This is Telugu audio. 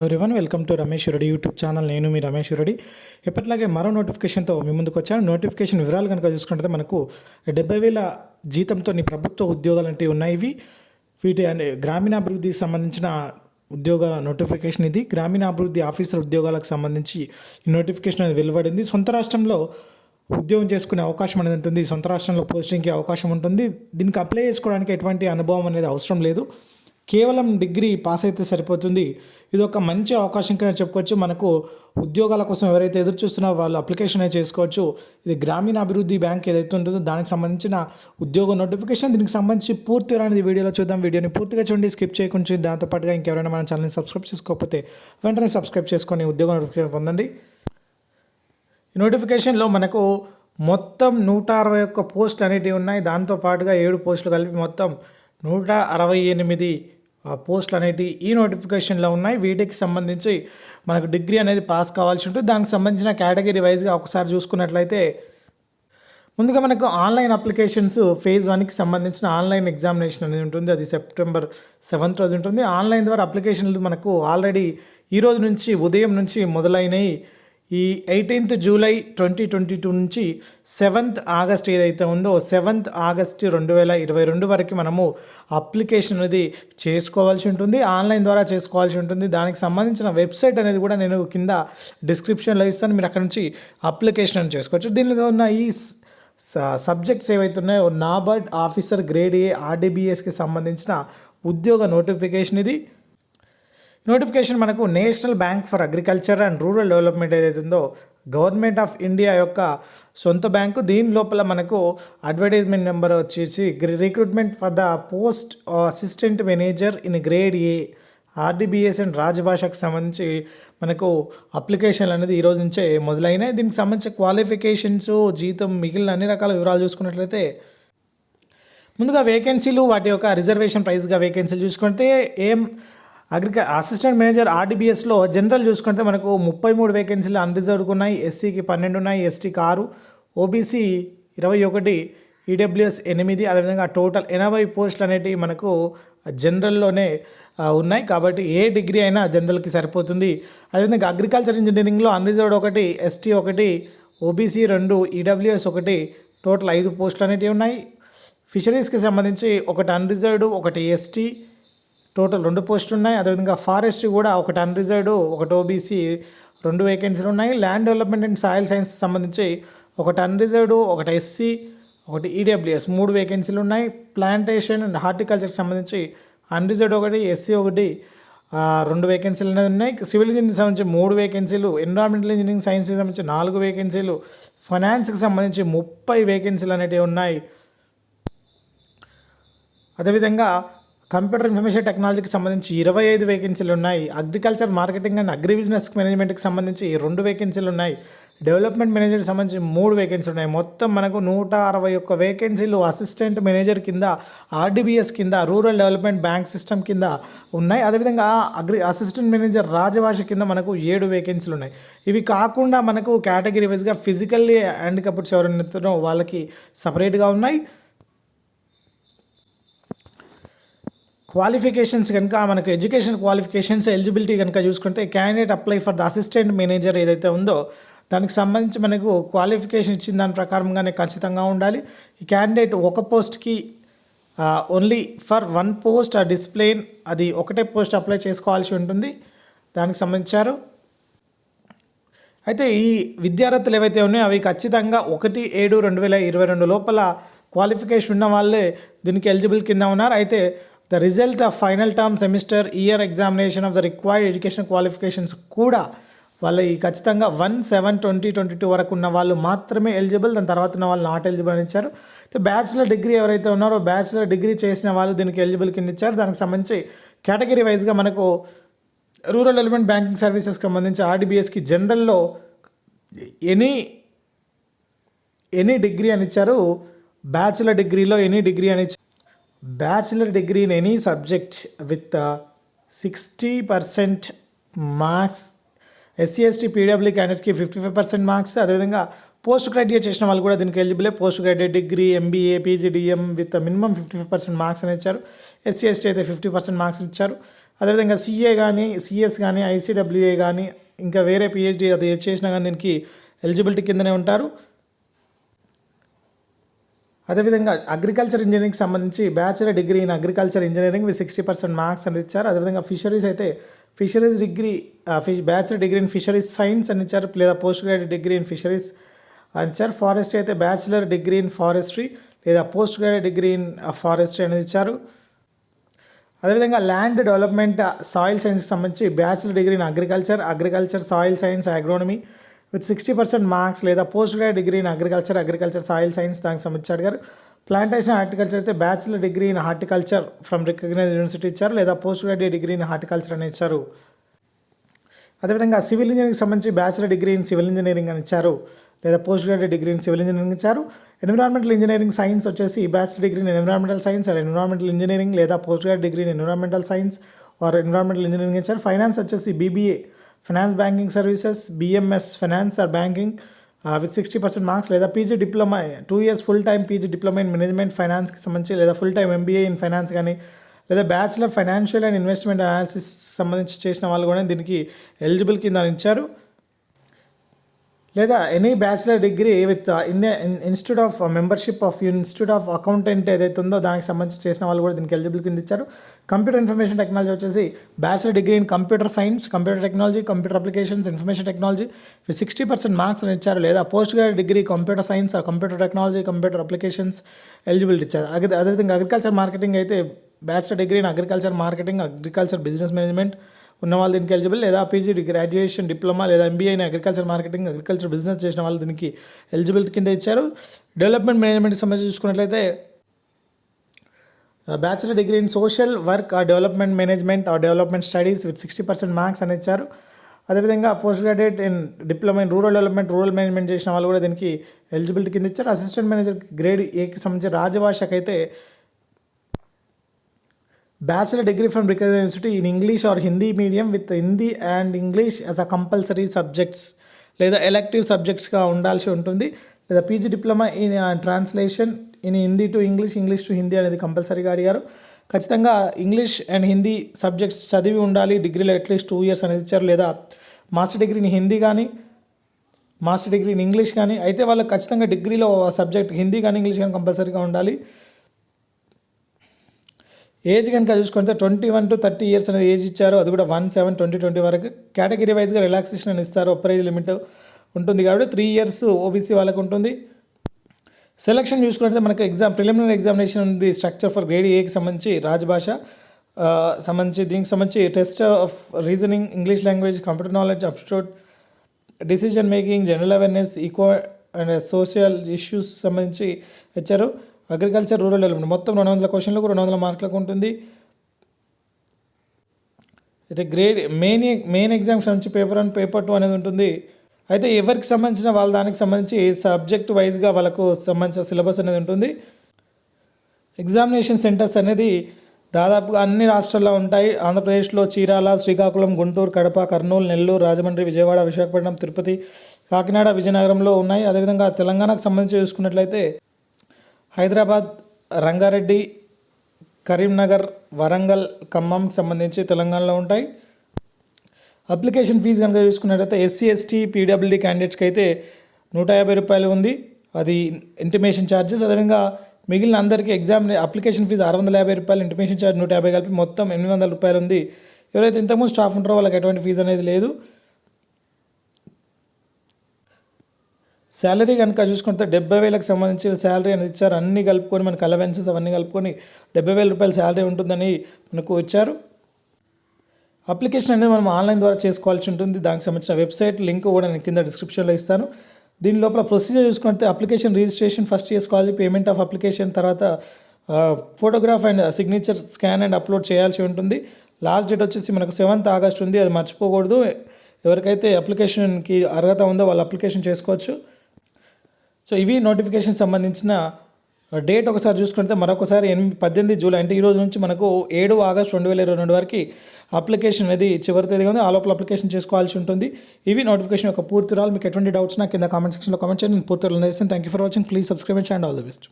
Everyone welcome to Ramesh Reddy YouTube channel. నేను మీ రమేష్ రెడ్డి. ఎప్పటిలాగే మరో నోటిఫికేషన్తో మీ ముందుకు వచ్చాను. నోటిఫికేషన్ వివరాలు కనుక చూసుకుంటే మనకు 70,000 జీతంతో ప్రభుత్వ ఉద్యోగాలు అంటే ఉన్నాయి. వీటి గ్రామీణాభివృద్ధికి సంబంధించిన ఉద్యోగ నోటిఫికేషన్ ఇది. గ్రామీణాభివృద్ధి ఆఫీసర్ ఉద్యోగాలకు సంబంధించి ఈ నోటిఫికేషన్ అనేది వెలువడింది. సొంత రాష్ట్రంలో ఉద్యోగం చేసుకునే అవకాశం అనేది ఉంటుంది. సొంత రాష్ట్రంలో పోస్టింగ్కి అవకాశం ఉంటుంది. దీనికి అప్లై చేసుకోవడానికి ఎటువంటి అనుభవం అనేది అవసరం లేదు. కేవలం డిగ్రీ పాస్ అయితే సరిపోతుంది. ఇది ఒక మంచి అవకాశం కింద చెప్పుకోవచ్చు. మనకు ఉద్యోగాల కోసం ఎవరైతే ఎదురు చూస్తున్నారో వాళ్ళు అప్లికేషన్ అయితే చేసుకోవచ్చు. ఇది గ్రామీణాభివృద్ధి బ్యాంక్ ఏదైతే ఉంటుందో దానికి సంబంధించిన ఉద్యోగ నోటిఫికేషన్. దీనికి సంబంధించి పూర్తిగా అనేది వీడియోలో చూద్దాం. వీడియోని పూర్తిగా చూడండి, స్కిప్ చేయకుండా. దాంతోపాటుగా ఇంకెవరైనా మన ఛానల్ని సబ్స్క్రైబ్ చేసుకోకపోతే వెంటనే సబ్స్క్రైబ్ చేసుకొని ఉద్యోగ నోటిఫికేషన్ పొందండి. ఈ నోటిఫికేషన్లో మనకు మొత్తం 161 పోస్టులు అనేటివి ఉన్నాయి. దాంతోపాటుగా 7 పోస్టులు కలిపి మొత్తం 168 పోస్టులు అనేటివి ఈ నోటిఫికేషన్లో ఉన్నాయి. వీటికి సంబంధించి మనకు డిగ్రీ అనేది పాస్ కావాల్సి ఉంటుంది. దానికి సంబంధించిన కేటగిరీ వైజ్గా ఒకసారి చూసుకున్నట్లయితే ముందుగా మనకు ఆన్లైన్ అప్లికేషన్స్ ఫేజ్ 1కి సంబంధించిన ఆన్లైన్ ఎగ్జామినేషన్ అనేది ఉంటుంది. అది సెప్టెంబర్ 7th రోజు ఉంటుంది. ఆన్లైన్ ద్వారా అప్లికేషన్లు మనకు ఆల్రెడీ ఈ రోజు నుంచి ఉదయం నుంచి మొదలైనవి. ఈ 18th జూలై 2022 నుంచి 7th ఆగస్ట్ ఏదైతే ఉందో 7th ఆగస్ట్ 2022 వరకు మనము అప్లికేషన్ అనేది చేసుకోవాల్సి ఉంటుంది. ఆన్లైన్ ద్వారా చేసుకోవాల్సి ఉంటుంది. దానికి సంబంధించిన వెబ్సైట్ అనేది కూడా నేను కింద డిస్క్రిప్షన్లో ఇస్తాను. మీరు అక్కడ నుంచి అప్లికేషన్ అని చేసుకోవచ్చు. దీనిలో ఉన్న ఈ సబ్జెక్ట్స్ ఏవైతే ఉన్నాయో నాబార్డ్ ఆఫీసర్ గ్రేడ్ ఏ ఆర్డీబీఎస్కి సంబంధించిన ఉద్యోగ నోటిఫికేషన్ ఇది. నోటిఫికేషన్ మనకు national bank for agriculture and rural development ఏదైతే ఉందో గవర్నమెంట్ ఆఫ్ ఇండియా యొక్క సొంత బ్యాంకు. దీని లోపల మనకు అడ్వర్టైజ్మెంట్ నెంబర్ వచ్చేసి recruitment for the post assistant manager in grade A RDBS and రాజభాషకు సంబంధించి మనకు అప్లికేషన్లు అనేది ఈరోజు నుంచే మొదలైనాయి. దీనికి సంబంధించిన క్వాలిఫికేషన్స్, జీతం, మిగిలిన అన్ని రకాల వివరాలు చూసుకున్నట్లయితే ముందుగా వేకెన్సీలు, వాటి యొక్క రిజర్వేషన్ ప్రైస్గా వేకెన్సీలు చూసుకుంటే అసిస్టెంట్ మేనేజర్ ఆర్డీబీఎస్లో జనరల్ చూసుకుంటే మనకు 33 వేకెన్సీలు అన్రిజర్వ్డ్కి ఉన్నాయి. ఎస్సీకి 12 ఉన్నాయి, ఎస్టీకి 6, ఓబీసీ 21, ఈడబ్ల్యూఎస్ 8. అదేవిధంగా టోటల్ 80 పోస్టులు అనేటివి మనకు జనరల్లోనే ఉన్నాయి. కాబట్టి ఏ డిగ్రీ అయినా జనరల్కి సరిపోతుంది. అదేవిధంగా అగ్రికల్చర్ ఇంజనీరింగ్లో unreserved 1, ST 1, OBC 2, EWS 1, total 5 పోస్టులు అనేటివి ఉన్నాయి. ఫిషరీస్కి సంబంధించి 1 అన్రిజర్వ్డ్, 1 ఎస్టీ, టోటల్ 2 పోస్టులు ఉన్నాయి. అదేవిధంగా ఫారెస్ట్రీ కూడా 1 అన్రిజర్వ్డ్, 1 ఓబీసీ, 2 వేకెన్సీలు ఉన్నాయి. Land development and soil science సంబంధించి 1 అన్రిజర్వ్డ్, 1 ఎస్సీ, 1 ఈడబ్ల్యూఎస్ 3 వేకెన్సీలు ఉన్నాయి. ప్లాంటేషన్ అండ్ హార్టికల్చర్కి సంబంధించి అన్రిజర్వ్డ్ 1, ఎస్సీ 1, 2 వేకెన్సీలు అనేవి ఉన్నాయి. సివిల్ ఇంజనీరింగ్ సంబంధించి 3 వేకెన్సీలు, ఎన్విరాన్మెంటల్ ఇంజనీరింగ్ సైన్స్కి సంబంధించి 4 వేకెన్సీలు, ఫైనాన్స్కి సంబంధించి 30 వేకెన్సీలు అనేవి ఉన్నాయి. అదేవిధంగా కంప్యూటర్ ఇన్ఫర్మేషన్ టెక్నాలజీకి సంబంధించి 25 వేకెన్సీలు ఉన్నాయి. Agriculture marketing and agri business మేనేజ్మెంట్కి సంబంధించి 2 వేకెన్సీలు ఉన్నాయి. డెవలప్మెంట్ మేనేజర్కి సంబంధించి 3 వేకెన్సీలు ఉన్నాయి. మొత్తం మనకు 161 వేకెన్సీలు అసిస్టెంట్ మేనేజర్ కింద, ఆర్డీబీఎస్ కింద, రూరల్ డెవలప్మెంట్ బ్యాంక్ సిస్టమ్ కింద ఉన్నాయి. అదేవిధంగా అసిస్టెంట్ మేనేజర్ రాజభాష కింద మనకు 7 వేకెన్సీలు ఉన్నాయి. ఇవి కాకుండా మనకు కేటగిరీ వైజ్గా ఫిజికల్లీ హ్యాండిక్యాప్డ్స్ ఎవరైనా వాళ్ళకి సపరేట్గా ఉన్నాయి. క్వాలిఫికేషన్స్ కనుక మనకు ఎడ్యుకేషన్ క్వాలిఫికేషన్స్ ఎలిజిబిలిటీ కనుక చూసుకుంటే candidate apply for the assistant manager ఏదైతే ఉందో దానికి సంబంధించి మనకు క్వాలిఫికేషన్ ఇచ్చిన దాని ప్రకారంగానే ఖచ్చితంగా ఉండాలి. ఈ క్యాండిడేట్ ఒక పోస్ట్కి ఓన్లీ ఫర్ 1 పోస్ట్ డిస్ప్లేన్, అది ఒకటే పోస్ట్ అప్లై చేసుకోవాల్సి ఉంటుంది. దానికి సంబంధించారు. అయితే ఈ విద్యార్థులు ఏవైతే ఉన్నాయో అవి ఖచ్చితంగా 1/7/2022 లోపల క్వాలిఫికేషన్ ఉన్న వాళ్ళే దీనికి ఎలిజిబుల్ కింద ఉన్నారు. అయితే the result of final term semester year examination of the required education qualifications కూడా వాళ్ళ ఈ ఖచ్చితంగా 1/7/2022 వరకు ఉన్న వాళ్ళు మాత్రమే ఎలిజిబుల్. దాని తర్వాత ఉన్న వాళ్ళు నాట్ ఎలిజిబుల్ అని ఇచ్చారు. బ్యాచిలర్ డిగ్రీ ఎవరైతే ఉన్నారో బ్యాచిలర్ డిగ్రీ చేసిన వాళ్ళు దీనికి ఎలిజిబుల్ కింద ఇచ్చారు. దానికి సంబంధించి కేటగిరీ వైజ్గా మనకు రూరల్ డెవలప్మెంట్ బ్యాంకింగ్ సర్వీసెస్కి సంబంధించి ఆర్డీబీఎస్కి జనరల్లో ఎనీ డిగ్రీ అని ఇచ్చారు. బ్యాచిలర్ డిగ్రీలో ఎనీ డిగ్రీ అని ఇచ్చారు. Bachelor degree in any subject with 60% marks. SC ST PW క్యాండిడేట్కి 55% మార్క్స్. అదేవిధంగా పోస్ట్ గ్రాడ్యుయేట్ చేసిన వాళ్ళు కూడా దీనికి ఎలిజిబులే. Post graduate degree, MBA, PGDM with minimum 55% marks అని ఇచ్చారు. ఎస్సీ ఎస్టీ అయితే 50% మార్క్స్ ఇచ్చారు. అదేవిధంగా సిఏ కానీ, సిఎస్ కానీ, ఐసీడబ్ల్యూఏ కానీ, ఇంకా వేరే పిహెచ్డి అది ఏది చేసినా కానీ దీనికి ఎలిజిబిలిటీ కిందనే ఉంటారు. అదేవిధంగా అగ్రికల్చర్ ఇంజనీరింగ్కి సంబంధించి bachelor degree in agriculture engineering with 60% marks అని ఇచ్చారు. అదేవిధంగా ఫిషరీస్ అయితే fisheries degree bachelor degree in fisheries science అని ఇచ్చారు, లేదా post graduate degree in fisheries అని ఇచ్చారు. ఫారెస్ట్రీ అయితే బ్యాచిలర్ డిగ్రీ ఇన్ ఫారెస్ట్రీ లేదా post graduate degree in forestry అనేది ఇచ్చారు. అదేవిధంగా ల్యాండ్ డెవలప్మెంట్ సాయిల్ సైన్స్కి సంబంధించి bachelor degree in agriculture soil science agronomy with 60% marks లేదా post graduate degree in agriculture soil science దానికి సంబంధించి అడిగారు. ప్లాంటేషన్ హార్టికల్చర్ అయితే bachelor degree in horticulture from recognised university ఇచ్చారు, లేదా post graduate degree in horticulture అని ఇచ్చారు. అదేవిధంగా సివిల్ ఇంజనీరింగ్కి సంబంధించి bachelor degree in civil engineering అని ఇచ్చారు, లేదా post graduate degree in civil engineering ఇచ్చారు. ఎన్విరాన్మెంటల్ ఇంజనీరింగ్ సైన్స్ వచ్చేసి bachelor degree in environmental science or environmental engineering లేదా post graduate degree in environmental science or environmental engineering ఇచ్చారు. ఫైనాన్స్ వచ్చేసి BBA finance banking services, BMS finance or banking with 60% marks, లేదా PG diploma 2 years full time PG diploma in management ఫైనాన్స్కి సంబంధించి, లేదా full time MBA in finance కానీ, లేదా bachelor financial and investment analysis సంబంధించి చేసిన వాళ్ళు కూడా దీనికి ఎలిజిబుల్ కింద ఇచ్చారు. లేదా any bachelor degree with institute of membership of institute of accountant ఏదైతే ఉందో దానికి సంబంధించి చేసిన వాళ్ళు కూడా దీనికి ఎలిజిబుల్ కింద ఇచ్చారు. కంప్యూటర్ ఇన్ఫర్మేషన్ టెక్నాలజీ వచ్చేసి bachelor degree in computer science, computer technology, computer applications, information technology with 60% marks అని ఇచ్చారు, లేదా post graduate degree computer science, computer technology, computer applications eligibility ఇచ్చారు. అదేవిధంగా అగ్రికల్చర్ మార్కెటింగ్ అయితే bachelor degree in agriculture marketing, agriculture business management ఉన్న వాళ్ళు దీనికి ఎలిజిబుల్, లేదా పీజీ గ్రాడ్యుయేషన్ డిప్లొమా లేదా MBA in agriculture marketing, agriculture business చేసిన వాళ్ళు దీనికి ఎలిజిబిలిటీ కింద ఇచ్చారు. డెవలప్మెంట్ మేనేజ్మెంట్కి సంబంధించి చూసుకున్నట్లయితే bachelor degree in social work or development management or development studies with 60% marks అని ఇచ్చారు. అదేవిధంగా post graduate in diploma in rural development, rural management చేసిన వాళ్ళు కూడా దీనికి ఎలిజిబిలిటీ కింద ఇచ్చారు. అసిస్టెంట్ మేనేజర్ గ్రేడ్ ఏకి సంబంధించి రాజభాషకైతే bachelor degree from recognised university in English or Hindi medium with Hindi and English as a compulsory subjects లేదా ఎలెక్టివ్ సబ్జెక్ట్స్గా ఉండాల్సి ఉంటుంది, లేదా PG diploma in translation in Hindi to English to Hindi అనేది కంపల్సరీగా అడిగారు. ఖచ్చితంగా ఇంగ్లీష్ అండ్ హిందీ సబ్జెక్ట్స్ చదివి ఉండాలి, డిగ్రీలో అట్లీస్ట్ 2 years అనేది ఇచ్చారు, లేదా మాస్టర్ డిగ్రీ ఇన్ హిందీ కానీ మాస్టర్ డిగ్రీ ఇన్ ఇంగ్లీష్ కానీ అయితే వాళ్ళకి ఖచ్చితంగా డిగ్రీలో సబ్జెక్ట్ హిందీ కానీ ఇంగ్లీష్ కానీ కంపల్సరీగా ఉండాలి. ఏజ్ కనుక చూసుకుంటే 21 to 30 years అనేది ఏజ్ ఇచ్చారు, అది కూడా 1/7/2020 వరకు. కేటగిరీ వైజ్గా రిలాక్సేషన్ అని ఇస్తారు, అప్పర్ ఏజ్ లిమిట్ ఉంటుంది కాబట్టి 3 years ఓబీసీ వాళ్ళకు ఉంటుంది. సెలక్షన్ చూసుకుంటే మనకు ప్రిలిమినరీ ఎగ్జామినేషన్ ఉంది, స్ట్రక్చర్ ఫర్ గ్రేడ్ ఏకి సంబంధించి రాజభాష సంబంధించి, దీనికి సంబంధించి test of reasoning, English language, computer knowledge, aptitude decision making, general awareness, eco and social issues సంబంధించి ఇచ్చారు. అగ్రికల్చర్ రూరల్ డెవలప్మెంట్ మొత్తం 200 క్వశ్చన్లకు 200 మార్కులకు ఉంటుంది. అయితే గ్రేడ్ మెయిన్ ఎగ్జామ్స్ నుంచి పేపర్ 1 పేపర్ 2 అనేది ఉంటుంది. అయితే ఎవరికి సంబంధించిన వాళ్ళ దానికి సంబంధించి సబ్జెక్ట్ వైజ్గా వాళ్ళకు సంబంధించిన సిలబస్ అనేది ఉంటుంది. ఎగ్జామినేషన్ సెంటర్స్ అనేది దాదాపుగా అన్ని రాష్ట్రాల్లో ఉంటాయి. ఆంధ్రప్రదేశ్లో చీరాల, శ్రీకాకుళం, గుంటూరు, కడప, కర్నూలు, నెల్లూరు, రాజమండ్రి, విజయవాడ, విశాఖపట్నం, తిరుపతి, కాకినాడ, విజయనగరంలో ఉన్నాయి. అదేవిధంగా తెలంగాణకు సంబంధించి చూసుకున్నట్లయితే హైదరాబాద్, రంగారెడ్డి, కరీంనగర్, వరంగల్, ఖమ్మంకి సంబంధించి తెలంగాణలో ఉంటాయి. అప్లికేషన్ ఫీజు కనుక చూసుకున్నట్లయితే ఎస్సీ, ఎస్టీ, పీడబ్ల్యూడీ క్యాండిడేట్స్కి అయితే 150 రూపాయలు ఉంది, అది ఇంటిమేషన్ ఛార్జెస్. అదేవిధంగా మిగిలిన అందరికీ అప్లికేషన్ ఫీజు 650 రూపాయలు, ఇంటిమేషన్ ఛార్జ్ 150 కలిపి మొత్తం 800 రూపాయలు ఉంది. ఎవరైతే ఇంతకుముందు స్టాఫ్ ఉంటారో వాళ్ళకి ఎటువంటి ఫీజు అనేది లేదు. శాలరీ కనుక చూసుకుంటే 70,000కి సంబంధించిన శాలరీ అనేది ఇచ్చారు, అన్నీ కలుపుకొని మనకు అలవెన్సెస్ అవన్నీ కలుపుకొని 70,000 రూపాయల శాలరీ ఉంటుందని మనకు ఇచ్చారు. అప్లికేషన్ అనేది మనం ఆన్లైన్ ద్వారా చేసుకోవాల్సి ఉంటుంది. దానికి సంబంధించిన వెబ్సైట్ లింక్ కూడా నేను కింద డిస్క్రిప్షన్లో ఇస్తాను. దీని లోపల ప్రొసీజర్ చూసుకుంటే అప్లికేషన్ రిజిస్ట్రేషన్ ఫస్ట్ చేసుకోవాలి, పేమెంట్ ఆఫ్ అప్లికేషన్, తర్వాత photograph and signature scan and upload చేయాల్సి ఉంటుంది. లాస్ట్ డేట్ వచ్చేసి మనకు 7th August ఉంది, అది మర్చిపోకూడదు. ఎవరికైతే అప్లికేషన్కి అర్హత ఉందో వాళ్ళు అప్లికేషన్ చేసుకోవచ్చు. సో ఇవి నోటిఫికేషన్ సంబంధించిన డేట్. ఒకసారి చూసుకుంటే మరొకసారి 18 జూలై అంటే ఈ రోజు నుంచి మనకు 7 ఆగస్ట్ 2022 వరకు అప్లికేషన్ అనేది చివరి తేదీగా ఉంది. ఆ లోపల అప్లికేషన్ చేసుకోవాల్సి ఉంటుంది. ఇవి నోటిఫికేషన్ యొక్క పూర్తి రాలు. మీకు ఎటువంటి డౌట్స్ నా కింద కామెంట్ సెక్షన్లో కామెంట్ చేయండి, నేను పూర్తి చేస్తాను. Thank you for watching. Please subscribe and all the best.